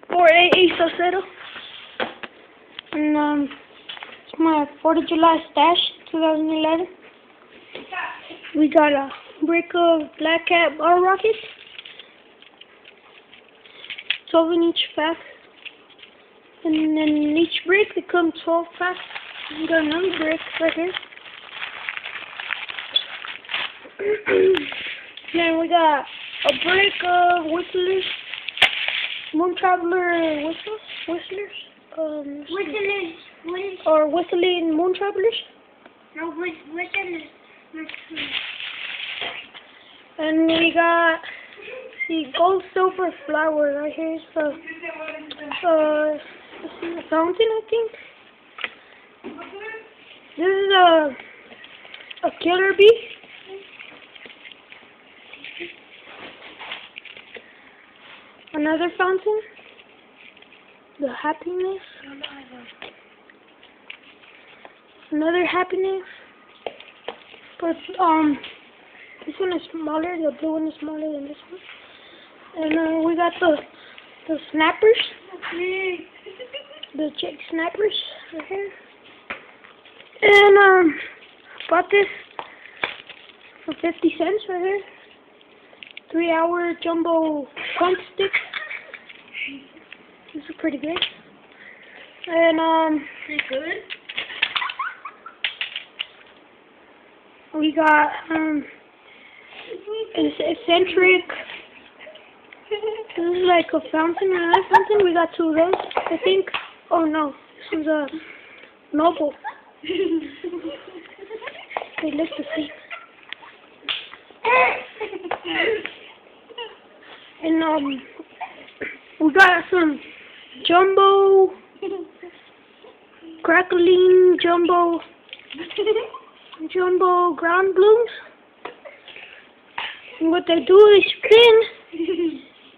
488 and it's my 4th of July stash, 2011. We got a brick of Black Cat bar rockets, 12 in each pack, and then in each brick it comes 12 packs. We got another brick right here. Then we got a brick of Whistlers, Moon Traveler Whistlers, or Whistling Moon Travelers. No, Whistlers. And we got the gold silver flower right here. So, let's see, a fountain, I think. This is a killer bee. Another fountain. The happiness. Another happiness. But this one is smaller. The blue one is smaller than this one. And we got the snappers. The chick snappers right here. And bought this for 50 cents right here. 3-hour jumbo crunch stick. This is pretty good. And Pretty good. we got eccentric. This is like a fountain, another fountain. We got 2 of those, I think. Oh no, this was a noble. Okay, let's just see. And we got some jumbo crackling jumbo ground blooms. And what they do is spin,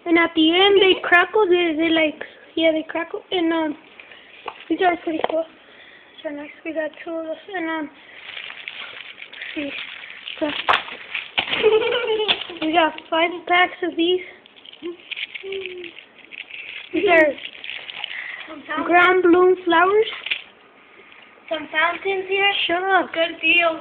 and at the end they crackle. They like, yeah, they crackle. And these are pretty cool. So nice. We got 2 of those. And let's see. So, we got 5 packs of these. These are ground bloom flowers. Some fountains here. Shut up. Good deal.